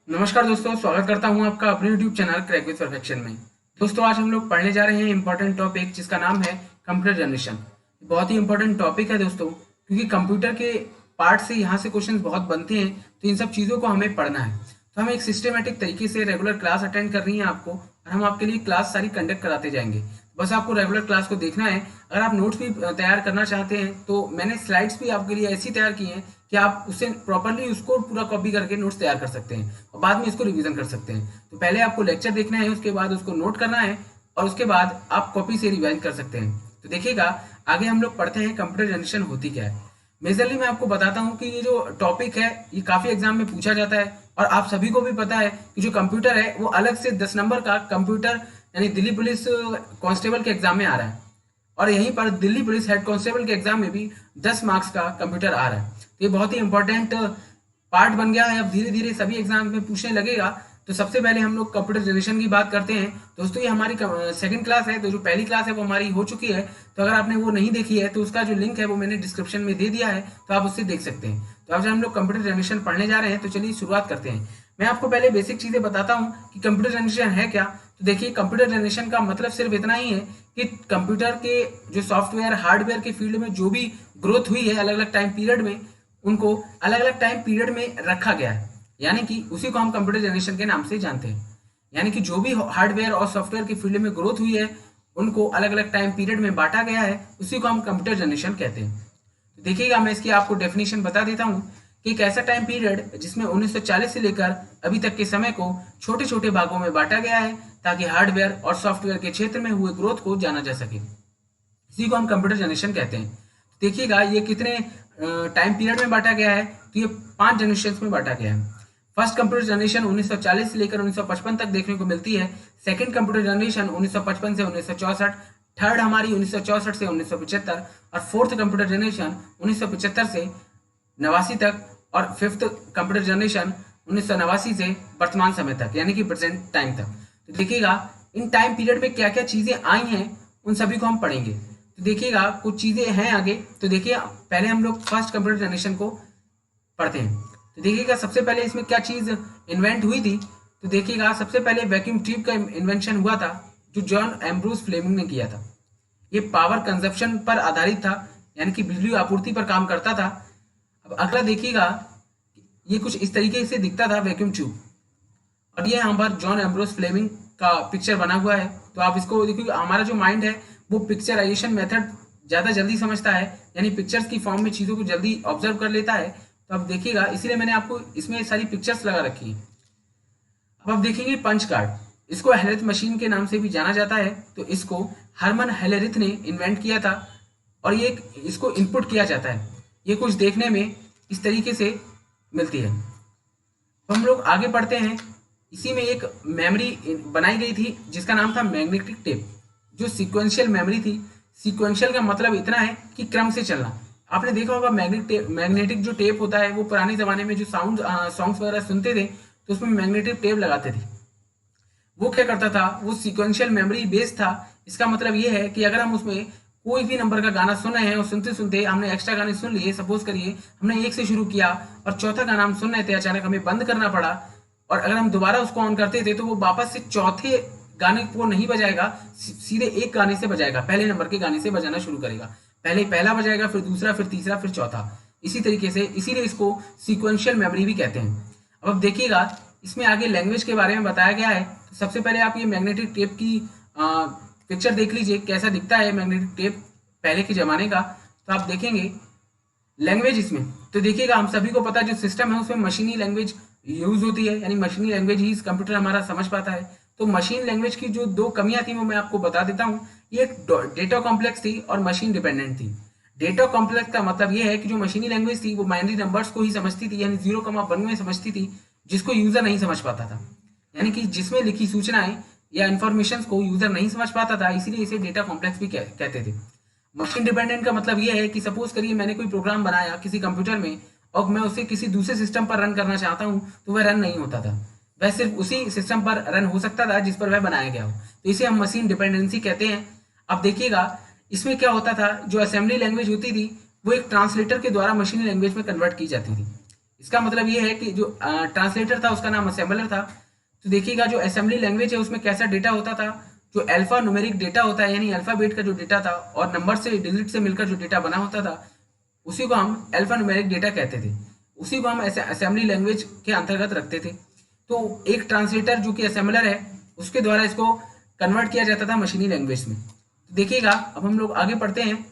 नमस्कार दोस्तों, स्वागत करता हूं आपका अपने YouTube channel crack with perfection में। दोस्तों, आज हम लोग पढ़ने जा रहे हैं इंपॉर्टेंट टॉपिक जिसका नाम है कंप्यूटर जनरेशन। बहुत ही इंपॉर्टेंट टॉपिक है दोस्तों, क्योंकि कंप्यूटर के पार्ट से यहाँ से क्वेश्चंस बहुत बनते हैं, तो इन सब चीज़ों को हमें पढ़ना है। तो हमें एक सिस्टमेटिक तरीके से रेगुलर क्लास अटेंड करनी है आपको, और हम आपके लिए क्लास सारी कंडक्ट कराते जाएंगे। बस आपको रेगुलर क्लास को देखना है। अगर आप नोट्स भी तैयार करना चाहते हैं तो मैंने स्लाइड्स भी आपके लिए ऐसी तैयार की हैं कि आप उससे प्रॉपरली उसको पूरा कॉपी करके नोट्स तैयार कर सकते हैं और बाद में इसको रिवीजन कर सकते हैं। तो पहले आपको लेक्चर देखना है, उसके बाद उसको नोट करना है और उसके बाद आप कॉपी से रिवाइज कर सकते हैं। तो देखिएगा, आगे हम लोग पढ़ते हैं कंप्यूटर जनरेशन होती क्या है। मेजरली मैं आपको बताता हूँ कि ये जो टॉपिक है ये काफ़ी एग्जाम में पूछा जाता है, और आप सभी को भी पता है कि जो कंप्यूटर है वो अलग से 10 नंबर का कंप्यूटर यानी दिल्ली पुलिस कांस्टेबल के एग्जाम में आ रहा है, और यहीं पर दिल्ली पुलिस हेड कांस्टेबल के एग्जाम में भी 10 मार्क्स का कंप्यूटर आ रहा है। तो ये बहुत ही इंपॉर्टेंट पार्ट बन गया है, अब धीरे धीरे सभी एग्जाम में पूछने लगेगा। तो सबसे पहले हम लोग कंप्यूटर जनरेशन की बात करते हैं। दोस्तों, ये हमारी सेकंड क्लास है, तो जो पहली क्लास है वो हमारी हो चुकी है। तो अगर आपने वो नहीं देखी है तो उसका जो लिंक है वो मैंने डिस्क्रिप्शन में दे दिया है, तो आप उससे देख सकते हैं। तो अब जब हम लोग कंप्यूटर जनरेशन पढ़ने जा रहे हैं तो चलिए शुरुआत करते हैं। मैं आपको पहले बेसिक चीज़ें बताता हूँ कि कंप्यूटर जनरेशन है क्या। तो देखिए, कंप्यूटर जनरेशन का मतलब सिर्फ इतना ही है कि कंप्यूटर के जो सॉफ्टवेयर हार्डवेयर के फील्ड में जो भी ग्रोथ हुई है अलग अलग टाइम पीरियड में, उनको अलग अलग टाइम पीरियड में रखा गया है, यानी कि उसी को हम कंप्यूटर जनरेशन के नाम से जानते हैं। यानी कि जो भी हार्डवेयर और सॉफ्टवेयर के फील्ड में ग्रोथ हुई है उनको अलग अलग टाइम पीरियड में बांटा गया है, उसी को हम कंप्यूटर जनरेशन कहते हैं। तो देखिएगा, मैं इसकी आपको डेफिनेशन बता देता हूँ कि एक ऐसा टाइम पीरियड जिसमें 1940 से लेकर अभी तक के समय को छोटे छोटे भागों में बांटा गया है, ताकि हार्डवेयर और सॉफ्टवेयर के क्षेत्र में हुए ग्रोथ को जाना जा सके। इसी को हम कंप्यूटर जनरेशन कहते हैं। देखिएगा, ये कितने टाइम पीरियड में बांटा गया है, तो ये 5 जनरेशन में बांटा गया है। फर्स्ट कंप्यूटर जनरेशन 1940 से लेकर 1955 तक देखने को मिलती है। सेकंड कंप्यूटर जनरेशन 1955 से 1964, थर्ड हमारी 1964 से 1975, और फोर्थ कंप्यूटर जनरेशन 1975 से 89 तक, और फिफ्थ कंप्यूटर जनरेशन 1989 से वर्तमान समय तक, यानी कि प्रेजेंट टाइम तक। तो देखिएगा, इन टाइम पीरियड में क्या क्या चीज़ें आई हैं उन सभी को हम पढ़ेंगे। तो देखिएगा, कुछ चीज़ें हैं आगे। तो देखिए, पहले हम लोग फर्स्ट कंप्यूटर जनरेशन को पढ़ते हैं। तो देखिएगा, सबसे पहले इसमें क्या चीज़ इन्वेंट हुई थी। तो देखिएगा, सबसे पहले वैक्यूम ट्यूब का इन्वेंशन हुआ था, जो जॉन एम्ब्रोस फ्लेमिंग ने किया था। ये पावर कंजप्शन पर आधारित था, यानी कि बिजली आपूर्ति पर काम करता था। अब अगला देखिएगा, ये कुछ इस तरीके से दिखता था वैक्यूम ट्यूब, और ये यहाँ पर जॉन एम्ब्रोस फ्लेमिंग का पिक्चर बना हुआ है। तो आप इसको देखिए, हमारा जो माइंड है वो पिक्चराइजेशन मेथड ज़्यादा जल्दी समझता है, यानी पिक्चर्स की फॉर्म में चीज़ों को जल्दी ऑब्जर्व कर लेता है। तो अब देखिएगा, इसीलिए मैंने आपको इसमें सारी पिक्चर्स लगा रखी है। अब आप देखेंगे पंच कार्ड, इसको हेलेरिथ मशीन के नाम से भी जाना जाता है। तो इसको हरमन हेलेरिथ ने इन्वेंट किया था, और ये इसको इनपुट किया जाता है। ये कुछ देखने में इस तरीके से मिलती है। तो हम लोग आगे बढ़ते हैं। इसी में एक मेमोरी बनाई गई थी जिसका नाम था मैग्नेटिक टेप, जो सीक्वेंशियल मेमोरी थी। सीक्वेंशियल का मतलब इतना है कि क्रम से चलना। आपने देखा होगा मैग्नेटिक जो टेप होता है वो पुराने ज़माने में जो सॉन्ग्स वगैरह सुनते थे तो उसमें मैग्नेटिक टेप लगाते थे। वो क्या करता था, वो सीक्वेंशियल मेमोरी बेस्ड था। इसका मतलब ये है कि अगर हम उसमें कोई भी नंबर का गाना सुन रहे हैं और सुनते सुनते हमने एक्स्ट्रा गाने सुन लिए, सपोज करिए हमने 1 से शुरू किया और चौथा गाना हम सुन रहे थे, अचानक हमें बंद करना पड़ा, और अगर हम दोबारा उसको ऑन करते थे तो वो वापस से चौथे गाने को नहीं बजाएगा, सीधे एक गाने से बजाएगा, पहले नंबर के गाने से बजाना शुरू करेगा। पहले पहला बजाएगा, फिर दूसरा, फिर तीसरा, फिर चौथा, इसी तरीके से। इसीलिए इसको सीक्वेंशियल मेमोरी भी कहते हैं। अब देखिएगा, इसमें आगे लैंग्वेज के बारे में बताया गया है। तो सबसे पहले आप ये मैग्नेटिक टेप की पिक्चर देख लीजिए, कैसा दिखता है मैग्नेटिक टेप पहले के ज़माने का। तो आप देखेंगे लैंग्वेज इसमें, तो देखिएगा, हम सभी को पता है जो सिस्टम है उसमें मशीनी लैंग्वेज यूज होती है, यानी मशीनी लैंग्वेज ही कंप्यूटर हमारा समझ पाता है। तो मशीन लैंग्वेज की जो 2 कमियां थी वो मैं आपको बता देता हूँ। ये एक डेटा कॉम्प्लेक्स थी और मशीन डिपेंडेंट थी। डेटा कॉम्प्लेक्स का मतलब ये है कि जो मशीनी लैंग्वेज थी वो बाइनरी नंबर्स को ही समझती थी, यानी 0,1 में समझती थी, जिसको यूजर नहीं समझ पाता था। यानी कि जिसमें लिखी सूचनाएं या इन्फॉर्मेशन को यूजर नहीं समझ पाता था, इसीलिए इसे डेटा कॉम्प्लेक्स भी कहते थे। मशीन डिपेंडेंट का मतलब ये है कि सपोज करिए मैंने कोई प्रोग्राम बनाया किसी कंप्यूटर में और मैं उसे किसी दूसरे सिस्टम पर रन करना चाहता हूँ, तो वह रन नहीं होता था। वह सिर्फ उसी सिस्टम पर रन हो सकता था जिस पर वह बनाया गया हो। तो इसे हम मशीन डिपेंडेंसी कहते हैं। अब देखिएगा, इसमें क्या होता था, जो असेंबली लैंग्वेज होती थी वो एक ट्रांसलेटर के द्वारा मशीनी लैंग्वेज में कन्वर्ट की जाती थी। इसका मतलब ये है कि जो ट्रांसलेटर था उसका नाम असेंबलर था। तो देखिएगा जो असेंबली लैंग्वेज है उसमें कैसा डेटा होता था, जो अल्फा न्यूमेरिक डेटा होता है यानी अल्फाबेट का जो डेटा था और नंबर से डिजिट से मिलकर जो डेटा बना होता था उसी को हम अल्फा न्यूमेरिक डेटा कहते थे। उसी को हम ऐसे असेंबली लैंग्वेज के अंतर्गत रखते थे। तो एक ट्रांसलेटर जो कि असेंबलर है उसके द्वारा इसको कन्वर्ट किया जाता था मशीनी लैंग्वेज में। तो देखिएगा अब हम लोग आगे पढ़ते हैं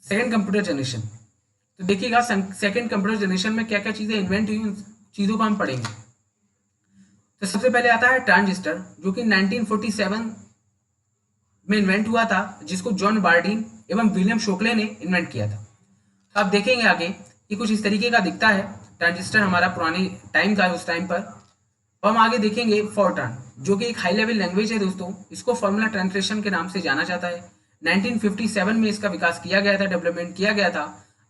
सेकेंड कंप्यूटर जनरेशन। तो देखिएगा सेकेंड कंप्यूटर जनरेशन में क्या क्या चीज़ें इन्वेंट हुई उन चीज़ों को हम पढ़ेंगे। तो सबसे पहले आता है ट्रांजिस्टर जो कि 1947 में इन्वेंट हुआ था, जिसको जॉन बार्डीन एवं विलियम शोकले ने इन्वेंट किया था। तो आप देखेंगे आगे कि कुछ इस तरीके का दिखता है ट्रांजिस्टर हमारा पुराने टाइम का है उस टाइम पर। अब हम आगे देखेंगे फोरट्रान जो कि एक हाई लेवल लैंग्वेज है दोस्तों, इसको फॉर्मूला ट्रांसलेशन के नाम से जाना जाता है। 1957 में इसका विकास किया गया था, डेवलपमेंट किया गया था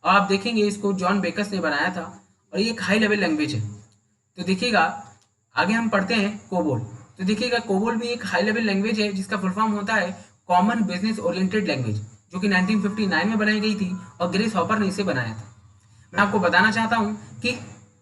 और आप देखेंगे इसको जॉन बेकस ने बनाया था और ये एक हाई लेवल लैंग्वेज है। तो देखिएगा आगे हम पढ़ते हैं कोबोल। तो देखिएगा कोबोल भी एक हाई लेवल लैंग्वेज है जिसका फुल फॉर्म होता है कॉमन बिजनेस ओरिएंटेड लैंग्वेज, जो कि 1959 में बनाई गई थी और ग्रेस हॉपर ने इसे बनाया था। मैं आपको बताना चाहता हूं कि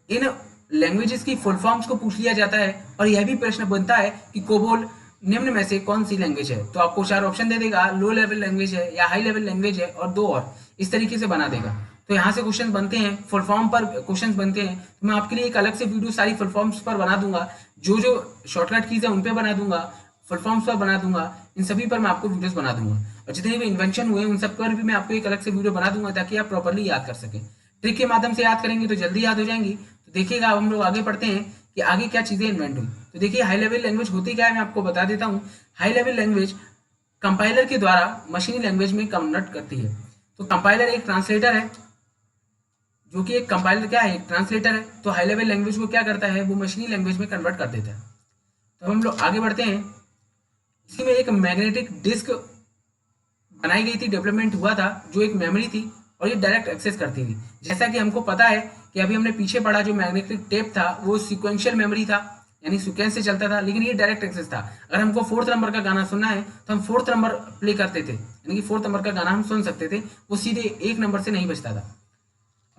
इन लैंग्वेजेस की फुल फॉर्म्स को पूछ लिया जाता है और यह भी प्रश्न बनता है कि कोबोल निम्न में से कौन सी लैंग्वेज है। तो आपको 4 ऑप्शन दे देगा, लो लेवल लैंग्वेज है या हाई लेवल लैंग्वेज है और 2 और, इस तरीके से बना देगा। तो यहाँ से क्वेश्चन बनते हैं, फुल फॉर्म पर क्वेश्चन बनते हैं। तो मैं आपके लिए एक अलग से वीडियो सारी फुल फॉर्म्स पर बना दूंगा, जो जो शॉर्टकट कीज है उन पर बना दूंगा, फुल फॉर्म्स पर बना दूंगा, इन सभी पर मैं आपको वीडियोस बना दूंगा और जितने भी इन्वेंशन हुए उन सब पर भी मैं आपको एक अलग से वीडियो बना दूंगा ताकि आप प्रॉपर्ली याद कर सकें। ट्रिक के माध्यम से याद करेंगे तो जल्दी याद हो जाएंगी। तो देखिएगा अब हम लोग आगे पढ़ते हैं कि आगे क्या चीजें इन्वेंट हुई। तो देखिए हाई लेवल लैंग्वेज होती क्या है मैं आपको बता देता हूँ। हाई लेवल लैंग्वेज कंपाइलर के द्वारा मशीनी लैंग्वेज में कन्वर्ट करती है। तो कंपाइलर एक ट्रांसलेटर है, जो कि एक कंपाइलर क्या है, एक ट्रांसलेटर है। तो हाई लेवल लैंग्वेज को क्या करता है, वो मशीनी लैंग्वेज में कन्वर्ट कर देता है। तो हम लोग आगे बढ़ते हैं। इसी में एक मैग्नेटिक डिस्क बनाई गई थी, डेवलपमेंट हुआ था, जो एक मेमोरी थी और ये डायरेक्ट एक्सेस करती थी। जैसा कि हमको पता है कि अभी हमने पीछे पढ़ा जो मैग्नेटिक टेप था वो सिक्वेंशियल मेमोरी था, यानी सीक्वेंस से चलता था, लेकिन ये डायरेक्ट एक्सेस था। अगर हमको 4th नंबर का गाना सुनना है तो हम 4th नंबर प्ले करते थे, यानी कि 4th नंबर का गाना हम सुन सकते थे, वो सीधे 1 नंबर से नहीं बजता था।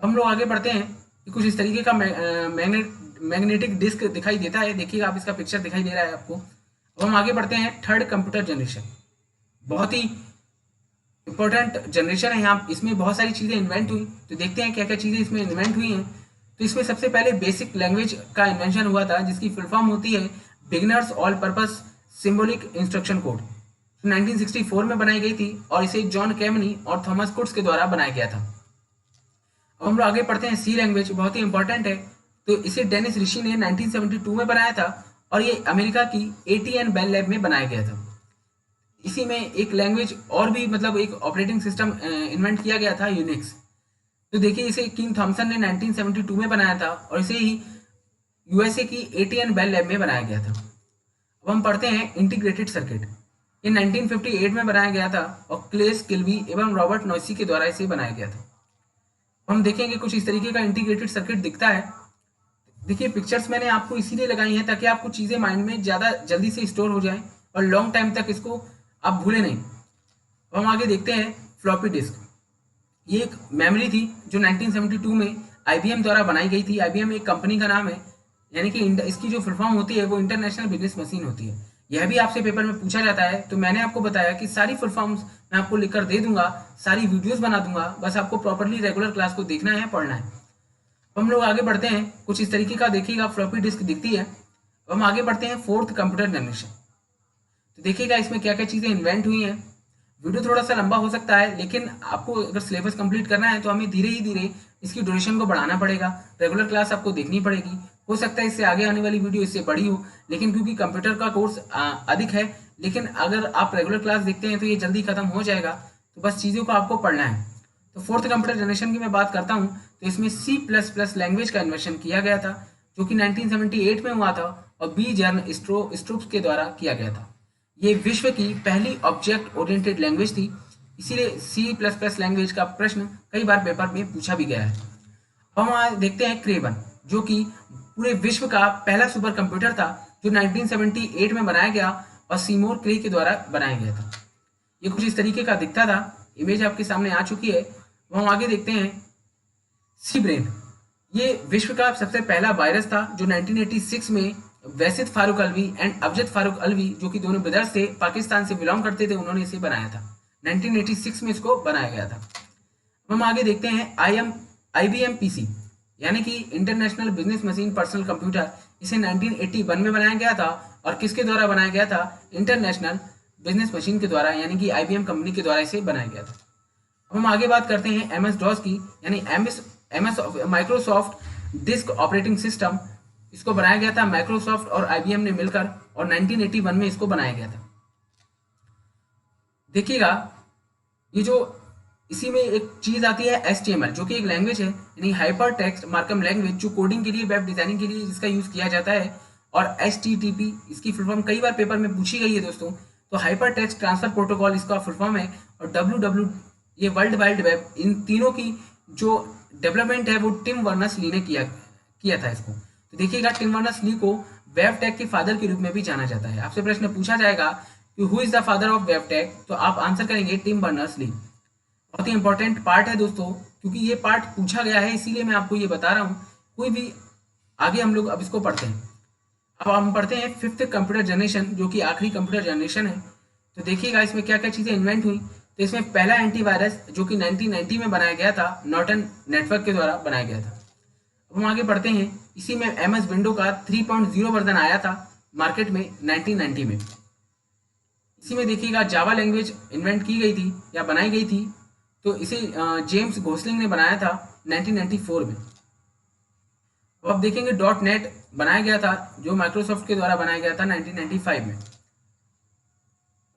हम लोग आगे बढ़ते हैं कि कुछ इस तरीके का मैग्नेटिक डिस्क दिखाई देता है। देखिएगा आप इसका पिक्चर दिखाई दे रहा है आपको। अब हम आगे बढ़ते हैं थर्ड कंप्यूटर जनरेशन। बहुत ही इंपॉर्टेंट जनरेशन है यहाँ, इसमें बहुत सारी चीज़ें इन्वेंट हुई। तो देखते हैं क्या क्या चीज़ें इसमें इन्वेंट हुई हैं। तो इसमें सबसे पहले बेसिक लैंग्वेज का इन्वेंशन हुआ था, जिसकी फुल फॉर्म होती है beginners all purpose symbolic instruction code. 1964 में बनाई गई थी और इसे जॉन कैमनी और थॉमस कुट्स के द्वारा बनाया गया था। अब हम लोग आगे पढ़ते हैं सी लैंग्वेज, बहुत ही इंपॉर्टेंट है। तो इसे डेनिस ऋषि ने 1972 में बनाया था और ये अमेरिका की AT&T बेल लैब में बनाया गया था। इसी में एक लैंग्वेज और भी मतलब एक ऑपरेटिंग सिस्टम इन्वेंट किया गया था, यूनिक्स। तो देखिए इसे किंग थॉमसन ने 1972 में बनाया था और इसे ही USA की AT&T बेल लैब में बनाया गया था। अब हम पढ़ते हैं इंटीग्रेटेड सर्किट। ये 1958 में बनाया गया था और क्लेस किल्वी एवं रॉबर्ट नॉइसी के द्वारा इसे बनाया गया था। हम देखेंगे कुछ इस तरीके का इंटीग्रेटेड सर्किट दिखता है। देखिए पिक्चर्स मैंने आपको इसीलिए लगाई हैं ताकि आपको चीज़ें माइंड में ज़्यादा जल्दी से स्टोर हो जाएं और लॉन्ग टाइम तक इसको आप भूलें नहीं। अब हम आगे देखते हैं फ्लॉपी डिस्क। ये एक मेमोरी थी जो 1972 में IBM द्वारा बनाई गई थी। IBM एक कंपनी का नाम है, यानी कि इसकी जो फुल फॉर्म होती है वो इंटरनेशनल बिजनेस मशीन होती है। यह भी आपसे पेपर में पूछा जाता है। तो मैंने आपको बताया कि सारी फुल फॉर्म्स मैं आपको लिखकर दे दूंगा, सारी वीडियोस बना दूंगा, बस आपको प्रॉपर्ली रेगुलर क्लास को देखना है, पढ़ना है। हम लोग आगे बढ़ते हैं। कुछ इस तरीके का देखिएगा फ्लॉपी डिस्क दिखती है। अब हम आगे बढ़ते हैं फोर्थ कंप्यूटर जनरेशन। तो देखिएगा इसमें क्या क्या चीज़ें इन्वेंट हुई हैं। वीडियो थोड़ा सा लंबा हो सकता है, लेकिन आपको अगर सिलेबस कंप्लीट करना है तो हमें धीरे ही धीरे इसकी ड्यूरेशन को बढ़ाना पड़ेगा। रेगुलर क्लास आपको देखनी पड़ेगी। हो सकता है इससे आगे आने वाली वीडियो इससे बड़ी हो, लेकिन क्योंकि कंप्यूटर का कोर्स अधिक है, लेकिन अगर आप रेगुलर क्लास देखते हैं तो ये जल्दी खत्म हो जाएगा। तो बस चीज़ों को आपको पढ़ना है। तो फोर्थ कंप्यूटर जनरेशन की मैं बात करता हूँ तो इसमें C++ लैंग्वेज का इन्वेंशन किया गया था, जो कि 1978 में हुआ था और बी जर्न स्ट्रोप्स के द्वारा किया गया था। ये विश्व की पहली ऑब्जेक्ट ओरिएंटेड लैंग्वेज थी, इसीलिए C++ लैंग्वेज का प्रश्न कई बार पेपर में पूछा भी गया है। अब हम देखते हैं क्रेबन, जो कि पूरे विश्व का पहला सुपर कंप्यूटर था, जो 1978 में बनाया गया और सीमोर क्रे के द्वारा बनाया गया था। ये कुछ इस तरीके का दिखता था। इमेज आपके सामने आ चुकी है। अब हम आगे देखते हैं सी ब्रेन। ये विश्व का सबसे पहला वायरस था जो 1986 में वैसित फारूक अलवी एंड अमजद फारूक अलवी, जो कि दोनों ब्रदर्स थे, पाकिस्तान से बिलोंग करते थे, उन्होंने इसे बनाया था। 1986 में इसको बनाया गया था। अब हम आगे देखते हैं IBM PC, यानी कि international business machine personal computer. इसे 1981 में बनाया गया था और किसके द्वारा बनाया गया था? इंटरनेशनल बिजनेस मशीन के द्वारा, यानी कि IBM कंपनी के द्वारा इसे बनाया गया था। अब हम आगे बात करते हैं MS DOS की, यानी MS Microsoft disk operating system. इसको बनाया गया था माइक्रोसॉफ्ट और IBM ने मिलकर, और 1981 में इसको बनाया गया था। देखिएगा, ये जो इसी में एक चीज आती है HTML, जो कि एक लैंग्वेज है, यानी हाइपर टेक्स्ट मार्कअप लैंग्वेज, जो कोडिंग के लिए, वेब डिजाइनिंग के लिए जिसका यूज किया जाता है। और HTTP इसकी फुल फॉर्म कई बार पेपर में पूछी गई है दोस्तों। तो हाइपर टेक्स्ट ट्रांसफर प्रोटोकॉल इसका फुल फॉर्म है। और WW ये वर्ल्ड वाइड वेब, इन तीनों की जो डेवलपमेंट है वो टिम वर्नर्स ली ने किया था इसको। तो देखिएगा, टिम वर्नर्स ली को वेब टेक के फादर के रूप में भी जाना जाता है। आपसे प्रश्न पूछा जाएगा कि who is the father of web tech, तो आप आंसर करेंगे टिम बर्नर्स ली। बहुत ही इंपॉर्टेंट पार्ट है दोस्तों, क्योंकि ये पार्ट पूछा गया है, इसीलिए मैं आपको ये बता रहा हूँ। कोई भी आगे हम लोग अब इसको पढ़ते हैं। अब हम पढ़ते हैं 5th कंप्यूटर जनरेशन, जो कि आखिरी कंप्यूटर जनरेशन है। तो देखिएगा इसमें क्या क्या चीज़ें इन्वेंट हुई। तो इसमें पहला एंटीवायरस जो कि 1990 में बनाया गया था, नॉर्टन नेटवर्क के द्वारा बनाया गया था। अब हम आगे बढ़ते हैं। इसी में MS विंडो का 3.0 वर्जन आया था मार्केट में 1990 में। इसी में देखिएगा जावा लैंग्वेज इन्वेंट की गई थी या बनाई गई थी। तो इसे जेम्स गोसलिंग ने बनाया था 1994 में। अब आप देखेंगे .NET बनाया गया था, जो माइक्रोसॉफ्ट के द्वारा बनाया गया था 1995 में।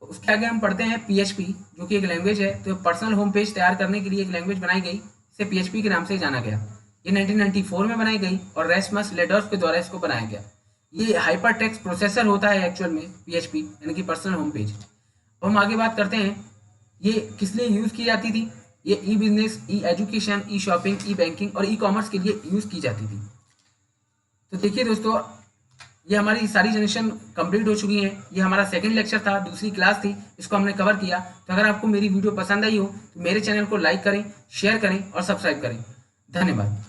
उसके आगे हम पढ़ते हैं PHP, जो कि एक लैंग्वेज है। तो पर्सनल होम पेज तैयार करने के लिए एक लैंग्वेज बनाई गई, इसे PHP के नाम से जाना गया। ये 1994 में बनाई गई और रेस्मस लेडर्स के द्वारा इसको बनाया गया। ये हाइपर टेक्स्ट प्रोसेसर होता है एक्चुअल में PHP, यानी कि पर्सनल होम पेज। अब हम आगे बात करते हैं, ये किस लिए यूज़ की जाती थी। ये E-बिजनेस, E-एजुकेशन, E-शॉपिंग, E-बैंकिंग और E-कॉमर्स के लिए यूज़ की जाती थी। तो देखिए दोस्तों, ये हमारी सारी जनरेशन कंप्लीट हो चुकी है। ये हमारा सेकंड लेक्चर था, दूसरी क्लास थी, इसको हमने कवर किया। तो अगर आपको मेरी वीडियो पसंद आई हो तो मेरे चैनल को लाइक करें, शेयर करें और सब्सक्राइब करें। धन्यवाद।